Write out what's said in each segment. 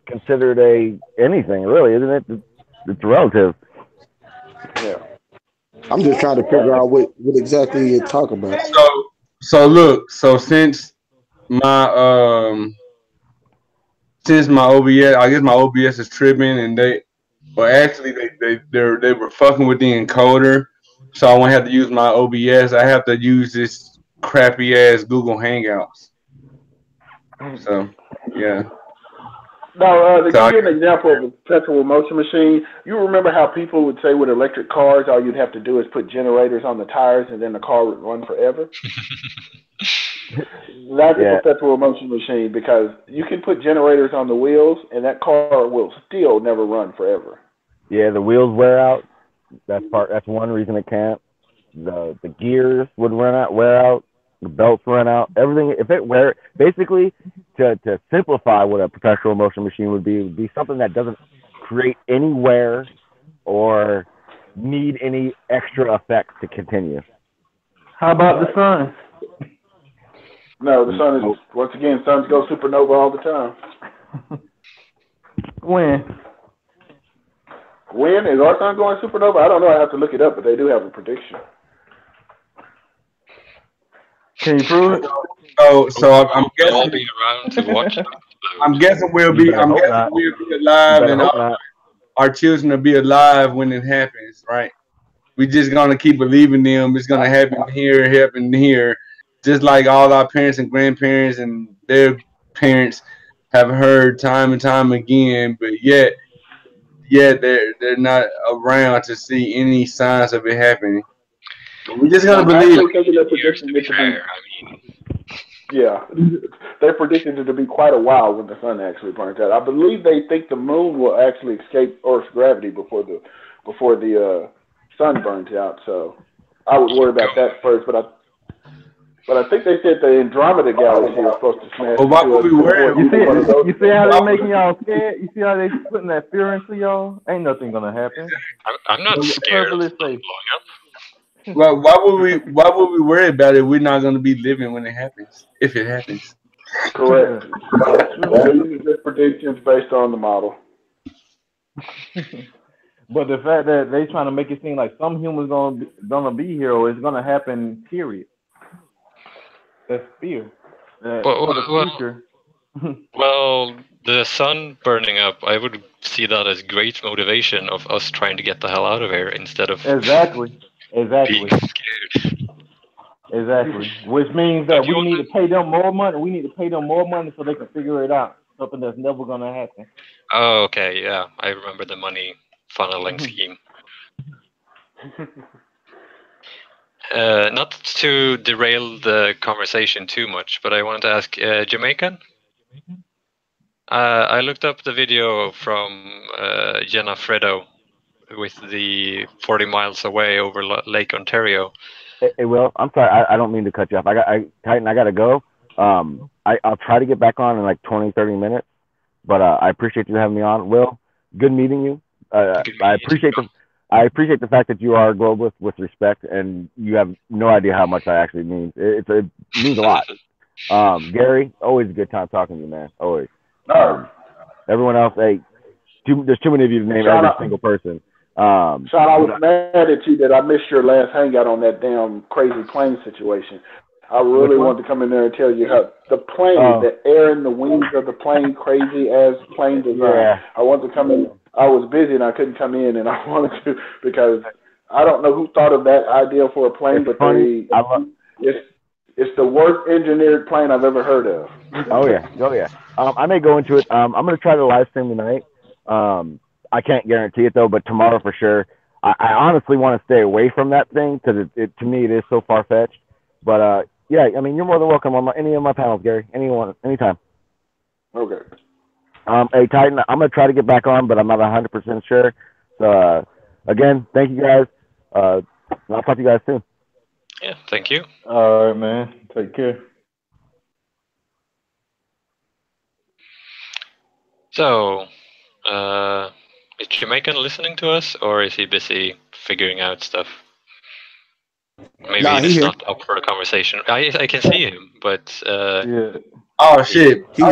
considered anything, really, isn't it? It's relative. Yeah. I'm just trying to figure out what exactly you're talking about. So look, so since my OBS, I guess my OBS is tripping, and they were fucking with the encoder, so I won't have to use my OBS. I have to use this crappy ass Google Hangouts. So yeah. Now, to give you an example of a perpetual motion machine, you remember how people would say with electric cars, all you'd have to do is put generators on the tires and then the car would run forever? That's a perpetual motion machine because you can put generators on the wheels and that car will still never run forever. Yeah, the wheels wear out. That's one reason it can't. The gears would wear out. The belts run out. Everything. If it basically to simplify what a perpetual motion machine would be something that doesn't create any wear or need any extra effects to continue. How about the sun? No, the sun is once again suns go supernova all the time. When is our sun going supernova? I don't know. I have to look it up, but they do have a prediction. Can you prove it? So I'm guessing we'll be around to watch. I'm guessing we'll be alive, and our children will be alive when it happens, right? We just gonna keep believing them. It's gonna happen here, just like all our parents and grandparents and their parents have heard time and time again, but yet they're not around to see any signs of it happening. We just gotta believe. Yeah, they predicted it to be quite a while when the sun actually burns out. I believe they think the moon will actually escape Earth's gravity before the sun burns out. So I would worry about that first. But I think they said the Andromeda galaxy was supposed to smash. Well, why would we worry? You see how they're making y'all scared? You see how they putting that fear into y'all? Ain't nothing gonna happen. I'm not scared of blowing up. Well, why would we worry about it? We're not going to be living when it happens, if it happens. Correct. These are predictions based on the model. But the fact that they trying to make it seem like some humans gonna be here or it's gonna happen, period. That's fear. For the future. Well, the sun burning up, I would see that as great motivation of us trying to get the hell out of here instead of Exactly. being scared. Exactly. Which means that we need to pay them more money. We need to pay them more money so they can figure it out. Something that's never gonna happen. Oh, okay, yeah. I remember the money funneling scheme. Not to derail the conversation too much, but I wanted to ask, Jamaican? I looked up the video from Jenna Fredo with the 40 miles away over Lake Ontario. Hey, Will, I'm sorry. I don't mean to cut you off. Titan, I got to go. I'll try to get back on in like 20, 30 minutes, but I appreciate you having me on. Will, good meeting you. I appreciate the fact that you are a globalist with respect, and you have no idea how much that actually means. It means a lot. Gary, always a good time talking to you, man. Always. Everyone else, hey, there's too many of you to name every single person. Sean, I was mad at you that I missed your last hangout on that damn crazy plane situation. I really wanted to come in there and tell you how the plane, the air in the wings of the plane, crazy as plane design. Yeah. I wanted to come in. I was busy and I couldn't come in, and I wanted to because I don't know who thought of that idea for a plane, but it's the worst engineered plane I've ever heard of. Oh yeah. I may go into it. I'm gonna try to live stream tonight. I can't guarantee it though, but tomorrow for sure. I honestly want to stay away from that thing because to me it is so far fetched. But yeah, I mean you're more than welcome on any of my panels, Gary. Anytime. Okay. Hey Titan, I'm gonna try to get back on, but I'm not 100% sure. So again, thank you guys. I'll talk to you guys soon. Yeah, thank you. All right, man. Take care. So, is Jamaican listening to us, or is he busy figuring out stuff? Maybe he's not up for a conversation. I can see him, but yeah. Oh shit! I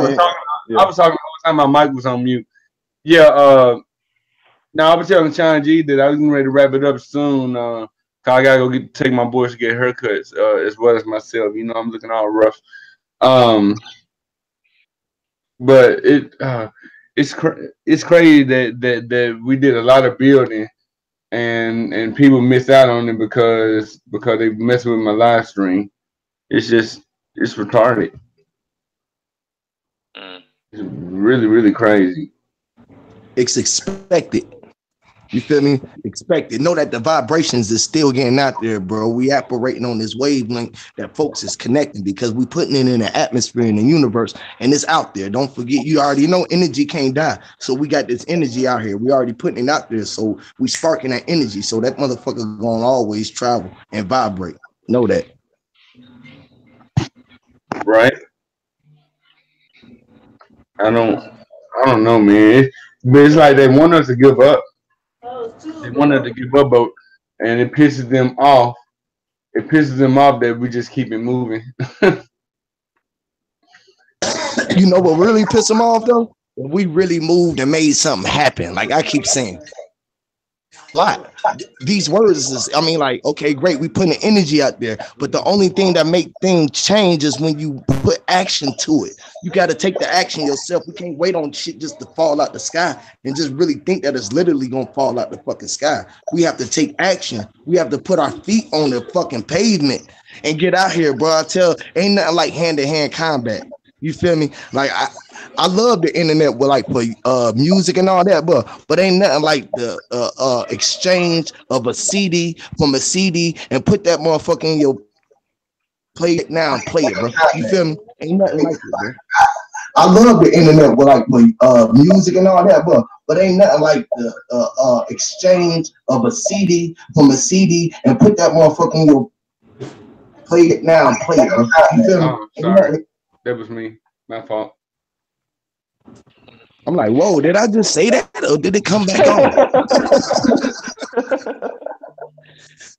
was talking time my mic was on mute. Yeah. Now I was telling Sean G that I was getting ready to wrap it up soon. Cause I gotta go take my boys to get haircuts, as well as myself. You know, I'm looking all rough. But it's crazy that we did a lot of building and people miss out on it because they mess with my live stream. It's retarded. It's really, really crazy. It's expected. You feel me? Expected. Know that the vibrations is still getting out there, bro. We operating on this wavelength that folks is connecting because we putting it in the atmosphere in the universe and it's out there. Don't forget, you already know energy can't die. So we got this energy out here. We already putting it out there. So we sparking that energy. So that motherfucker gonna always travel and vibrate. Know that. Right? I don't know, man. It's like they want us to give up. They want us to give up, and it pisses them off. It pisses them off that we just keep it moving. You know what really pisses them off though? We really moved and made something happen. Like I keep saying, a lot. These words is, I mean, like, okay, great, we putting the energy out there, but the only thing that make things change is when you put action to it. You got to take the action yourself. We can't wait on shit just to fall out the sky and just really think that it's literally gonna fall out the fucking sky. We have to take action. We have to put our feet on the fucking pavement and get out here, bro. I tell, ain't nothing like hand-to-hand combat. You feel me? Like I love the internet with like for music and all that, but ain't nothing like the exchange of a CD from a CD and put that motherfucker in your play it now and play it, bro. You feel me? Ain't nothing like it, bro. I love the internet with like for music and all that, but ain't nothing like the exchange of a CD from a CD and put that motherfucker in your play it now and play it, bro. You feel me? Oh, sorry. That was me. My fault. I'm like, whoa, did I just say that or did it come back on?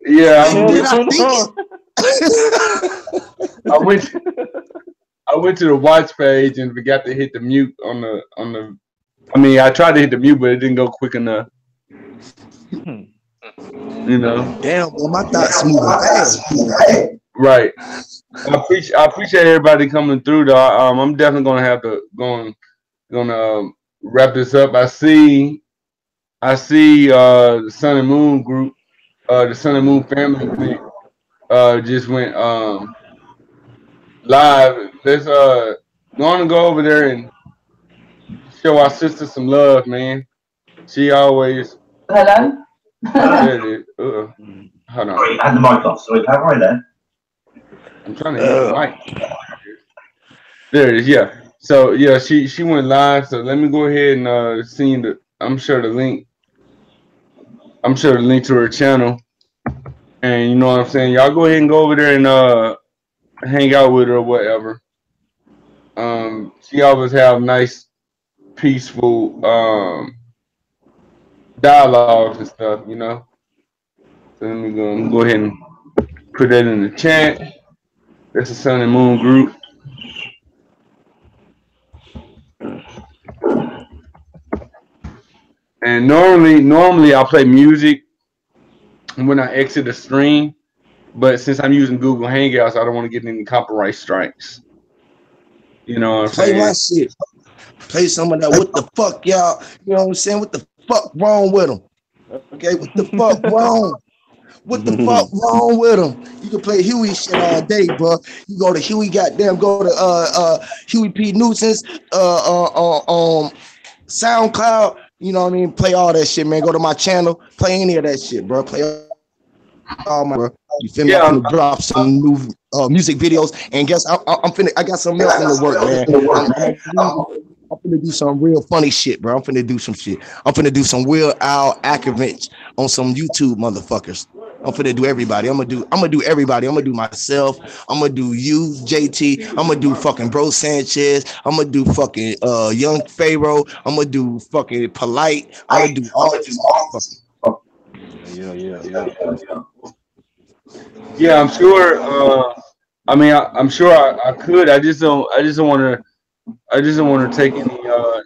Yeah, I went to the watch page and forgot to hit the mute on the I mean, I tried to hit the mute, but it didn't go quick enough. You know. Damn, well, my thoughts moving fast. Right. I appreciate everybody coming through though. I'm definitely gonna have to gonna wrap this up. I see the Sun and Moon group, the Sun and Moon family just went live. Let's go over there and show our sister some love, man. She always hello. There it is. Hold on. Sorry, you had the mic off. Sorry, how right there? I'm trying to hit the mic. There it is. Yeah. So yeah, she went live. So let me go ahead and send the. I'm sure the link to her channel. And you know what I'm saying. Y'all go ahead and go over there and hang out with her or whatever. She always have nice, peaceful dialogues and stuff. You know. So let me go ahead and put that in the chat. That's the Sun and Moon group. And normally I'll play music when I exit the stream, but since I'm using Google Hangouts, I don't want to get any copyright strikes. You know what I'm saying? Play my shit. Play some of that. What the fuck, y'all? You know what I'm saying? What the fuck wrong with them? Okay, what the fuck wrong? What the fuck wrong with them? You can play Huey shit all day, bro. You go to Huey, goddamn, go to Huey P. Nuisance, SoundCloud. You know what I mean? Play all that shit, man. Go to my channel. Play any of that shit, bro. Play all my, bro. You feel me? Yeah, I'm gonna drop some new music videos, and guess I'm finna. I got something else in the work, man. I'm finna do some real funny shit, bro. I'm finna do some shit. I'm finna do some Will Al Akovich on some YouTube motherfuckers. I'm finna do everybody. I'm gonna do everybody. I'm gonna do myself. I'm gonna do you, JT. I'm gonna do fucking Bro Sanchez. I'm gonna do fucking Young Pharaoh. I'm gonna do fucking Polite. I'm gonna do all this. Yeah, I'm sure. I mean, I'm sure I could. I just don't want to I just don't want to take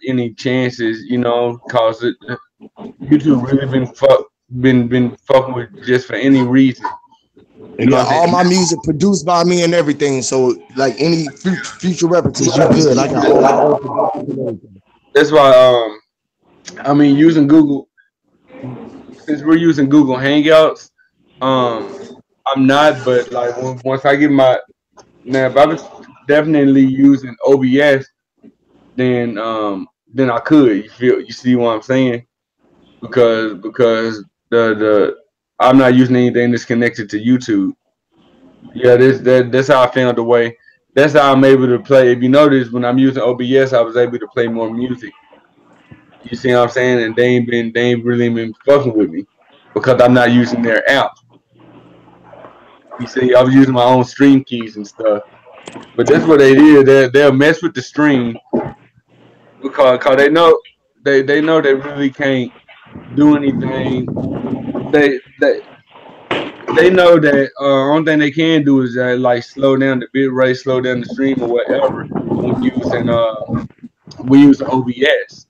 any chances, you know, cause YouTube really been fucking with just for any reason. You got all my music produced by me and everything. So like any future references, you good. I got all my own. That's why I mean using Google, since we're using Google Hangouts, I'm not, but like once I get my now if I was definitely using OBS, then I could. You see what I'm saying? Because the I'm not using anything that's connected to YouTube. Yeah, that's how I found the way. That's how I'm able to play. If you notice, when I'm using OBS, I was able to play more music. You see what I'm saying? And they ain't really been fucking with me because I'm not using their app. You see, I was using my own stream keys and stuff. But that's what they did. They'll mess with the stream because they know they really can't do anything. They know that only thing they can do is like slow down the bit rate, slow down the stream or whatever when using we use OBS.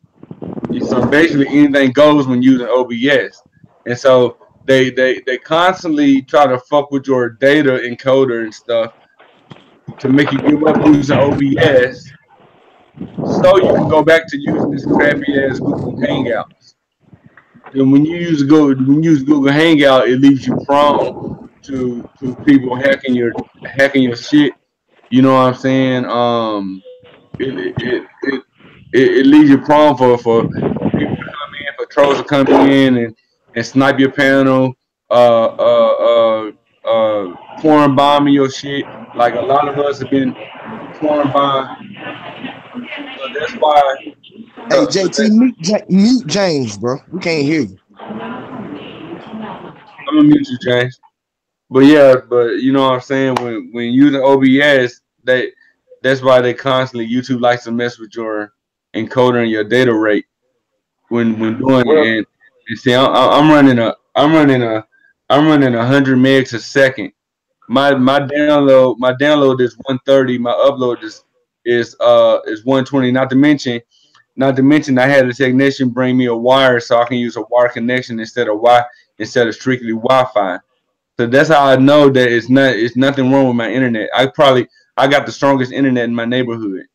So basically anything goes when using OBS. And so they constantly try to fuck with your data encoder and stuff to make you give up using OBS so you can go back to using this crappy ass Google Hangouts. And when you use Google Hangout, it leaves you prone to people hacking your shit. You know what I'm saying? It leaves you prone for people to come in, for trolls to come in and snipe your panel, foreign bombing your shit. Like a lot of us have been foreign bombed. So that's why. Hey JT, mute James, bro. We can't hear you. I'm gonna mute you, James. But yeah, you know what I'm saying? When using OBS, that's why they constantly YouTube likes to mess with your encoder and your data rate when doing it. And see, I'm running 100 megs a second. My download is 130. My upload is 120. Not to mention, I had a technician bring me a wire so I can use a wire connection instead of strictly Wi-Fi. So that's how I know that it's nothing wrong with my internet. I got the strongest internet in my neighborhood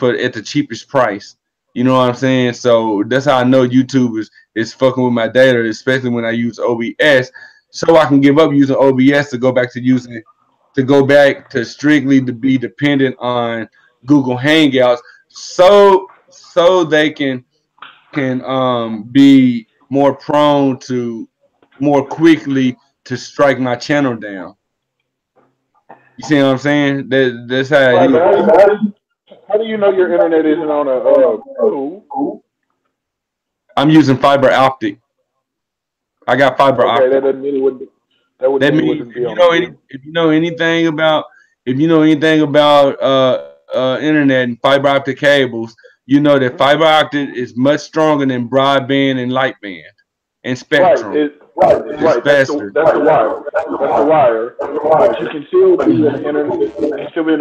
at the cheapest price. You know what I'm saying? So that's how I know YouTube is fucking with my data, especially when I use OBS. So I can give up using OBS to go back to strictly to be dependent on Google Hangouts, so they can be more prone to more quickly to strike my channel down. You see what I'm saying? That's how. How do you know your internet isn't on a pool? I'm using fiber optic. I got fiber optic. That doesn't mean it wouldn't. That means if you know anything about internet and fiber optic cables, you know that fiber optic is much stronger than broadband and light band and spectrum. Right. That's the wire. That's the wire. But you can still be in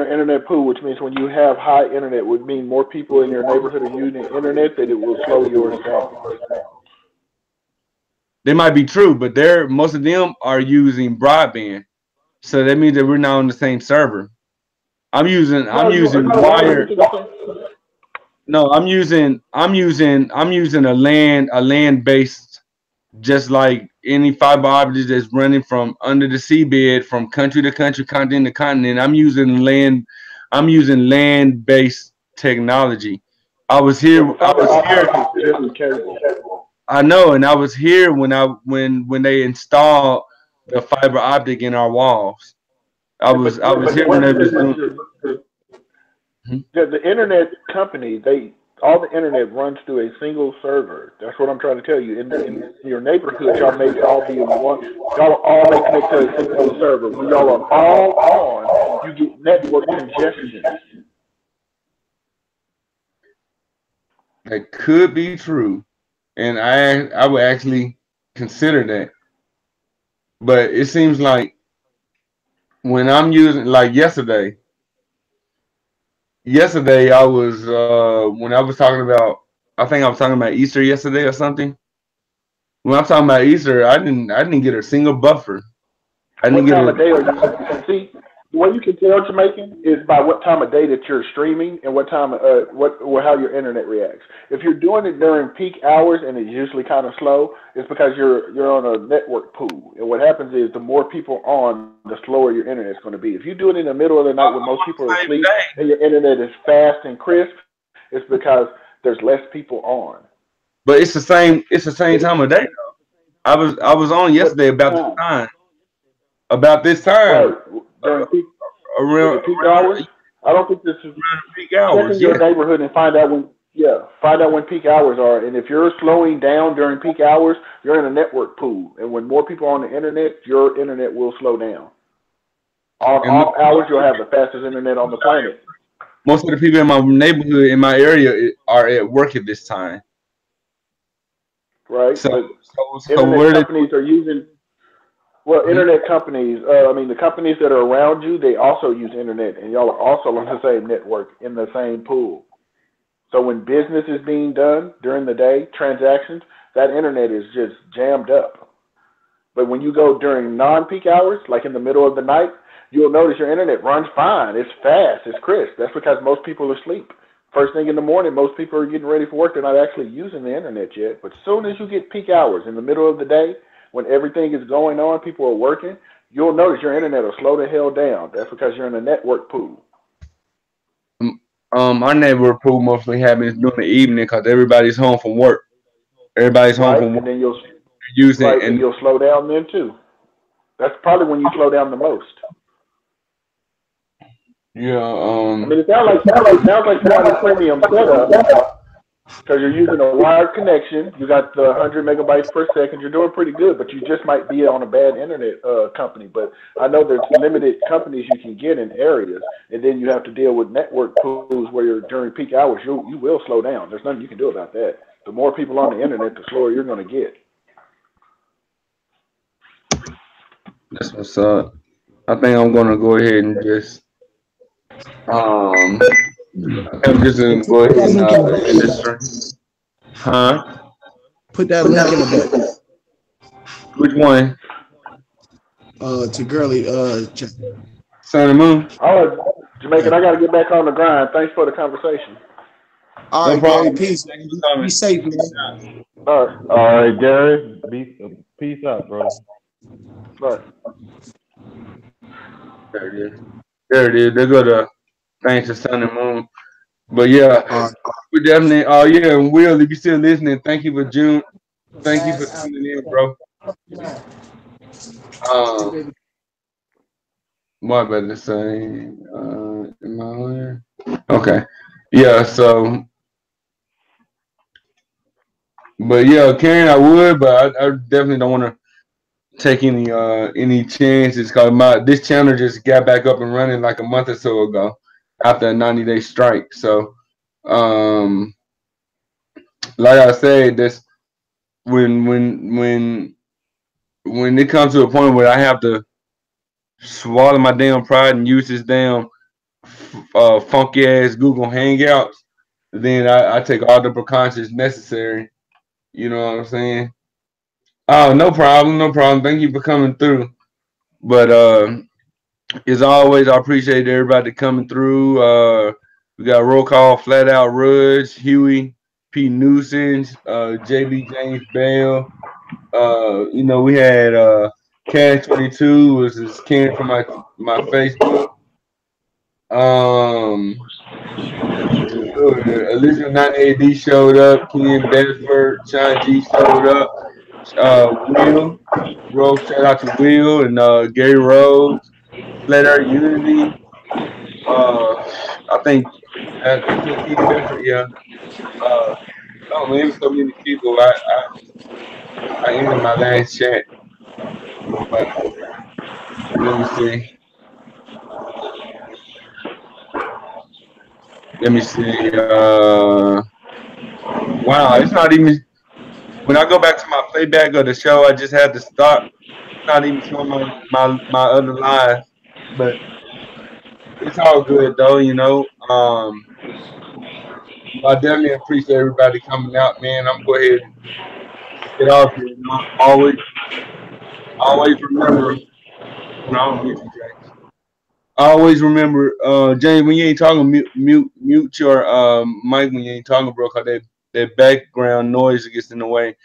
an internet pool, which means when you have high internet, would mean more people in your neighborhood are using the internet, that it will slow yours down. They might be true, but most of them are using broadband, so that means that we're not on the same server. I'm using wire. No, I'm using a land based, just like any fiber optic that's running from under the seabed, from country to country, continent to continent. I'm using land based technology. I was here. I know, and I was here when they installed the fiber optic in our walls. I was here when they was doing. The internet company, all the internet runs through a single server. That's what I'm trying to tell you. In your neighborhood, y'all may all be in one. Y'all all may connect to a single server. When y'all are all on, you get network congestion. That could be true, and I would actually consider that. But it seems like when I'm using, like yesterday, yesterday I was when I was talking about, I think I was talking about Easter yesterday or something. When I'm talking about Easter, I didn't get a single buffer. What time of day are you? See, the way you can tell Jamaican is by what time of day that you're streaming and what time, how your internet reacts. If you're doing it during peak hours and it's usually kind of slow, it's because you're on a network pool. And what happens is the more people on, the slower your internet's going to be. If you do it in the middle of the night when most people are asleep and your internet is fast and crisp, it's because there's less people on. But it's the same time of day though. I was on yesterday about this time. About this time. Right. During peak hours? I don't think this is around peak hours. Check in your neighborhood and find out when peak hours are. And if you're slowing down during peak hours, you're in a network pool. And when more people are on the internet, your internet will slow down. Off hours, you'll have the fastest internet on the planet. Most of the people in my neighborhood, in my area, are at work at this time. Right. So internet companies are using. Well, internet companies, the companies that are around you, they also use internet, and y'all are also on the same network in the same pool. So when business is being done during the day, transactions, that internet is just jammed up. But when you go during non-peak hours, like in the middle of the night, you'll notice your internet runs fine. It's fast. It's crisp. That's because most people are asleep. First thing in the morning, most people are getting ready for work. They're not actually using the internet yet. But as soon as you get peak hours in the middle of the day, when everything is going on, people are working, you'll notice your internet will slow the hell down. That's because you're in a network pool. Our network pool mostly happens during the evening because everybody's home from work. Everybody's home from work. And then you'll slow down then too. That's probably when you slow down the most. Yeah. It sounds like you're on a premium setup. Because you're using a wired connection, you got the 100 megabytes per second. You're doing pretty good, but you just might be on a bad internet company. But I know there's limited companies you can get in areas, and then you have to deal with network pools where you're during peak hours. You will slow down. There's nothing you can do about that. The more people on the internet, the slower you're going to get. That's what's up. I think I'm going to go ahead and just I'm just gonna go ahead and industry. Huh? Put that link in the book. Which one? To Girly. Sun and Moon. Oh, Jamaican, I gotta get back on the grind. Thanks for the conversation. All right, Gary, peace. Be safe, man. All right. All right, Gary. Peace out, bro. All right. There it is. There it is. They go to thanks to Sun and Moon. But yeah, we definitely. Oh yeah, and Will, if you're still listening, thank you for June. Thank you for tuning in, bro. What about to say? Am I on here? Okay. Yeah. So. But yeah, Karen, I would, but I definitely don't want to take any chances because this channel just got back up and running like a month or so ago after a 90-day strike. So, like I said, that's when it comes to a point where I have to swallow my damn pride and use this damn funky ass Google Hangouts, then I take all the precautions necessary. You know what I'm saying? Oh, no problem, no problem. Thank you for coming through. But as always, I appreciate everybody coming through. We got Roll Call, Flat Out Rudge, Huey, P. Nuisance, JB James Bell. We had Cash 22 was his Ken from my Facebook. Elizabeth 98D showed up. Ken Bedford, Sean G showed up. Will Rose, shout out to Will and Gary Rose, Flat Earth Unity. I think yeah. Oh man, so many people. I ended my last chat. But let me see. Wow, it's not even. When I go back to my playback of the show, I just had to stop. It's not even showing my other live, but it's all good though, you know. I definitely appreciate everybody coming out, man. I'm going to go ahead and get off here. You know, always remember. No, I don't get you, James. Always remember, James, when you ain't talking, mute your mic when you ain't talking, bro, because that background noise gets in the way.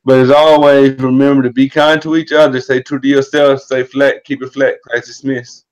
But as always, remember to be kind to each other, stay true to yourself, stay flat, keep it flat. Class dismissed.